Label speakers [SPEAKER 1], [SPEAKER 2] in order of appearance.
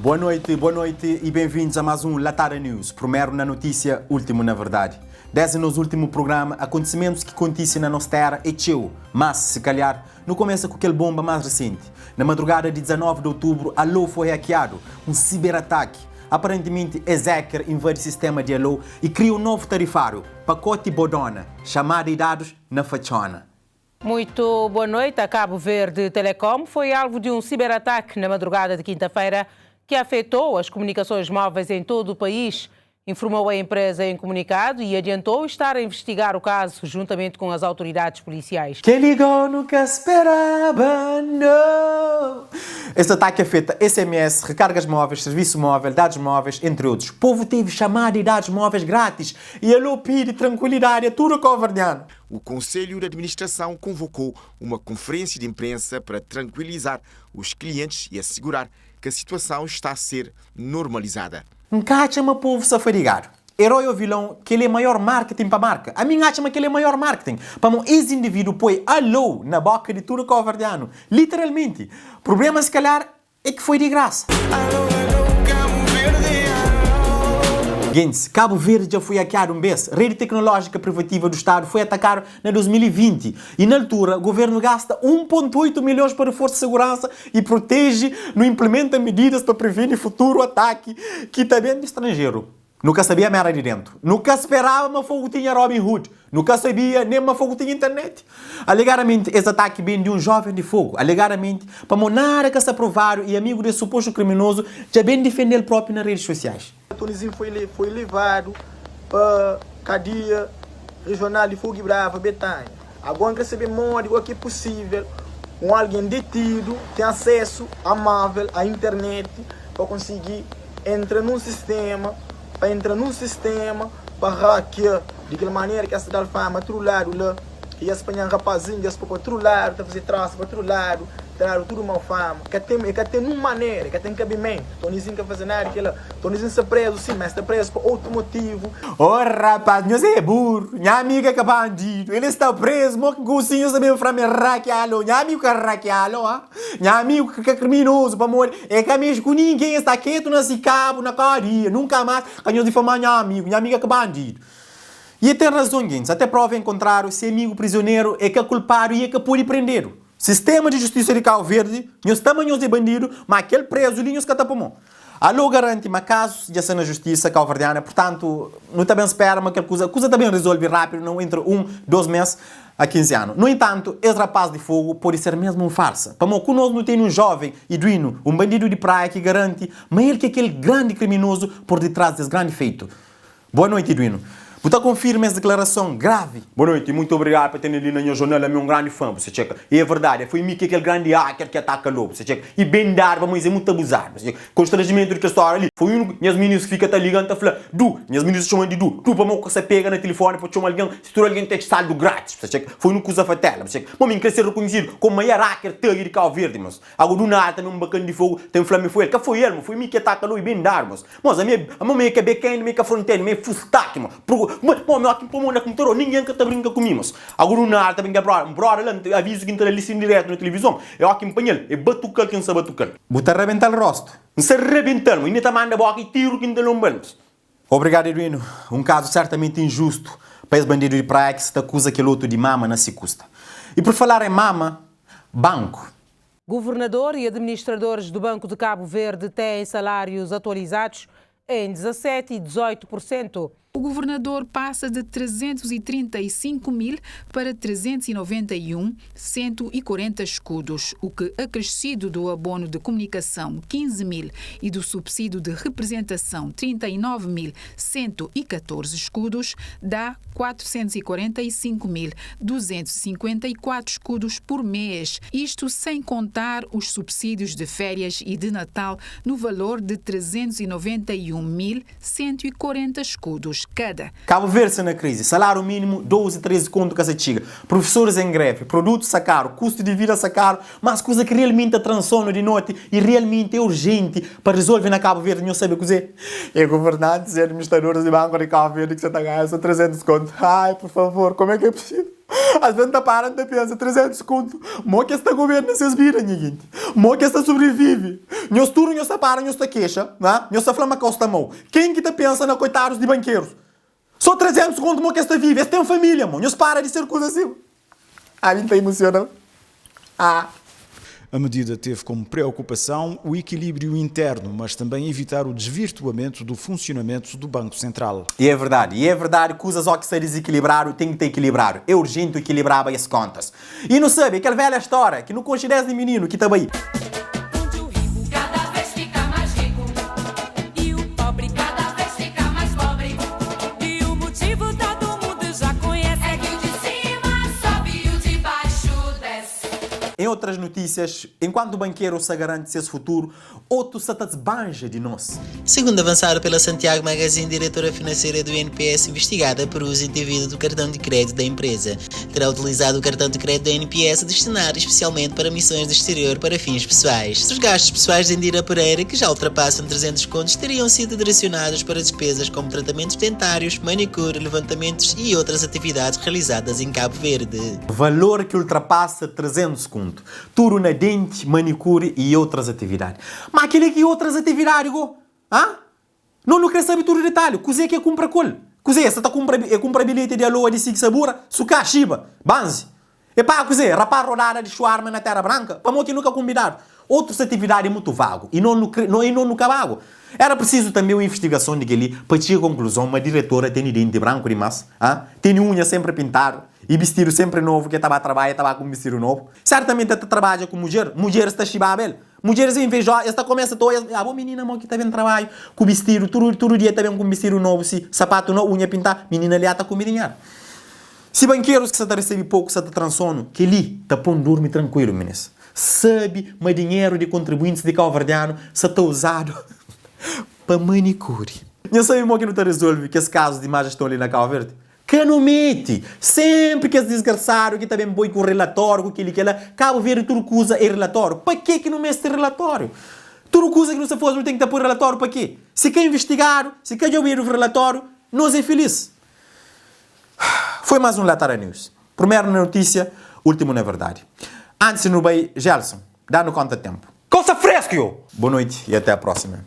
[SPEAKER 1] Boa noite e bem-vindos a mais um Latara News, primeiro na notícia, último na verdade. Desde o nosso último programa, acontecimentos que acontecem na nossa terra é teu, mas, se calhar, não começa com aquele bomba mais recente. Na madrugada de 19 de outubro, a Allo foi hackeado, um ciberataque. Aparentemente, Ezequiel invade o sistema de Allo e cria um novo tarifário, pacote Bodona, chamada de dados na fachona.
[SPEAKER 2] Muito boa noite. A Cabo Verde Telecom foi alvo de um ciberataque na madrugada de quinta-feira que afetou as comunicações móveis em todo o país, informou a empresa em comunicado e adiantou estar a investigar o caso juntamente com as autoridades policiais.
[SPEAKER 1] Quem ligou nunca esperava, não. Este ataque afeta SMS, recargas móveis, serviço móvel, dados móveis, entre outros. O povo teve chamada de dados móveis grátis e Allo pede tranquilidade a tudo covardiano.
[SPEAKER 3] O Conselho de Administração convocou uma conferência de imprensa para tranquilizar os clientes e assegurar que a situação está a ser normalizada.
[SPEAKER 1] Acha-me povo safarigado. Herói ou vilão, que ele é maior marketing para a marca. A mim acha-me que ele é maior marketing. Para esse indivíduo põe Allo na boca de tudo covardiano. Literalmente. O problema, se calhar, é que foi de graça. Gente, Cabo Verde já foi hackeado um vez. A rede tecnológica privativa do Estado foi atacada em 2020. E na altura, o governo gasta 1,8 milhões para a Força de Segurança e protege, não implementa medidas para prevenir futuro ataque que também é de estrangeiro. Nunca sabia a merda de dentro. Nunca esperava uma fogo tinha Robin Hood. Nunca sabia nem uma fogo tinha internet. Alegadamente, esse ataque vem de um jovem de fogo. Alegadamente, para monara que se aprovaram e amigo desse suposto criminoso já bem defender ele próprio nas redes sociais.
[SPEAKER 4] Tonizinho foi levado para a cadeia regional de Fogo e Brava, Betânia. Agora quer saber mais do que é possível alguém detido tem acesso à móvel, à internet, para conseguir entrar num sistema, para hackear de que maneira que a cidade fama patrulhado lá, e as apanham rapazinhos para patrulhar, para fazer traço, patrulhado, traram tudo mal fama, que tem uma maneira, que tem cabimento. Tonizinho quer fazer nada, Tonizinho está preso, sim, mas está preso por outro motivo.
[SPEAKER 1] Rapaz, você é burro, minha amiga que é bandido, ele está preso, mas que gocinho também para me hackeá-lo, minha amigo que hackeá-lo, minha amigo que é criminoso, para morrer, é que mesmo com ninguém está quieto nesse cabo, na cadeia, nunca mais, que eu difamar minha amiga que é bandido. E tem razão, gente, até prova em contrário, se amigo prisioneiro é que é culpado e é que pode prender. Sistema de justiça de Cabo Verde, nós tamanhos de bandido, mas aquele preso ali nós catapomão. Allo garante uma caso de ser na justiça calvardiana, portanto, não também espera uma coisa também resolve rápido, não entre 2 meses a 15 anos. No entanto, esse rapaz de fogo pode ser mesmo uma farsa. Para nós não tem um jovem, Edwino, um bandido de praia que garante, mas ele que é aquele grande criminoso por detrás desse grande feito. Boa noite, Edwino. Você confirma essa declaração grave? Boa noite, muito obrigado por ter ali na minha jornada, é um grande fã, você checa. E é verdade, foi mim que aquele grande hacker que ataca lobo, você checa. E bem dar, vamos dizer, muito abusado, você checa. Constrangimento de que a história ali, foi um minhas meninas que ficam ligando, tá falando, minhas meninas chamam de Tu, para mim, que você pega no telefone, para chamar alguém, se tu alguém tem saldo grátis, você checa. Foi um coisa fatela, você checa. Mas mim quer ser reconhecido como o maior hacker de Cabo Verde, mas. Agora do nada, também um bacana de fogo, tem um flame foi ele, que foi ele, foi mim que ataca lobo e bem dar, mas. Mas a minha que é bequém, meio que a fronteira, meio fustaque, mas. Ninguém que tá brinca comigo, mas agora não há também que brother, aviso que entra ali sim direto na televisão, é aqui em panel, é batucal quem sabe batucal. Bota arrebentar o rosto. Não se arrebentar, mas ainda tá manda boca e tiro que ainda não vamos. Obrigado, Edwino. Um caso certamente injusto para esse bandido de praia que se acusa aquele outro de mama na se custa. E por falar em mama, banco.
[SPEAKER 2] Governador e administradores do Banco de Cabo Verde têm salários atualizados em 17% e 18%.
[SPEAKER 5] O governador passa de 335 mil para 391.140 escudos, o que, acrescido do abono de comunicação 15 mil e do subsídio de representação 39.114 escudos, dá 445.254 escudos por mês, isto sem contar os subsídios de férias e de Natal no valor de 391.140 escudos cada.
[SPEAKER 1] Cabo Verde na crise, salário mínimo 12, 13 conto que se chega, professores em greve, produtos sacaram, custo de vida sacaram, mas coisa que realmente transona de noite e realmente é urgente para resolver na Cabo Verde, não sabe o que dizer. É governantes e administradores de banco de Cabo Verde que você está ganhando 300 conto. Ai, por favor, como é que é possível? Às vezes está parando e pensa, 300 conto, mo que esta governa se esvira, gente. Mo que esta sobrevive. Nós tudo, nós para, nós queixa, né? Nós flama costa mão. Quem que tá pensa na coitados de banqueiros? Só 300 conto mo que está vivo, eles têm família, mano. Nós para de ser coisa assim. A mim tá emocionado.
[SPEAKER 6] A medida teve como preocupação o equilíbrio interno, mas também evitar o desvirtuamento do funcionamento do Banco Central.
[SPEAKER 1] E é verdade que coisas que se desequilibraram tem que ter equilibrado. É urgente equilibrar bem as contas. E não sabe, aquela velha história que não conhece de menino que está aí.
[SPEAKER 7] Cada vez fica mais rico e o pobre cada vez fica mais pobre. E o motivo todo mundo já conhece. É que o de cima sobe e o de baixo desce.
[SPEAKER 1] Em outras notícias, enquanto o banqueiro se garante esse futuro, outro se desbanja de nós.
[SPEAKER 8] Segundo avançado pela Santiago Magazine, diretora financeira do INPS investigada por uso indevido do cartão de crédito da empresa, terá utilizado o cartão de crédito da INPS destinado especialmente para missões do exterior para fins pessoais. Os gastos pessoais de Indira Pereira, que já ultrapassam 300 contos, teriam sido direcionados para despesas como tratamentos dentários, manicure, levantamentos e outras atividades realizadas em Cabo Verde.
[SPEAKER 1] Valor que ultrapassa 300 conto. Tudo na dente, manicure e outras atividades. Mas aquele que outras atividades, Não quer saber todo o detalhe. Coisa que é compra col. Coisa essa tá compra bilhete de aloa de Sabura, suca, chiba, banzi. E pá, coisa, rapar rodada de shawarma na Terra Branca, para mim que nunca combinado. Outras atividades muito vago e não nunca vago. Era preciso também uma investigação de ali para chegar à conclusão, uma diretora tem dente branco demais, tem unha sempre pintada e vestido sempre novo, que estava a trabalhar, estava com um vestido novo. Certamente ela trabalha com mulher está chibabel. Mulheres invejosas, esta começa toda, boa menina, que está bem trabalho, com vestido, todo dia está bem com vestido novo, sapato novo, unha pintada, menina ali está com dinheiro. Se banqueiros que você está recebendo pouco, você está transando, que ali está pondo dormir tranquilo, meninas. Sabe, mas dinheiro de contribuintes de Cabo Verdeano você está usado para manicure. Eu sei que não está resolve que esse caso de imagens estão ali na Cabo Verde. Que não mete. Sempre que esse desgraçado que também põe com o relatório, com aquilo que ela, Cabo Verde tudo usa é relatório. Para que não mete relatório? Tudo coisa que não se fosse, não tem que pôr relatório para quê? Se quer investigar, se quer ouvir o relatório, nós é feliz. Foi mais um Latara News. Primeiro na notícia, último na verdade. Antes no bem, Gelson, dá-no conta tempo. Coça fresco! Boa noite e até a próxima.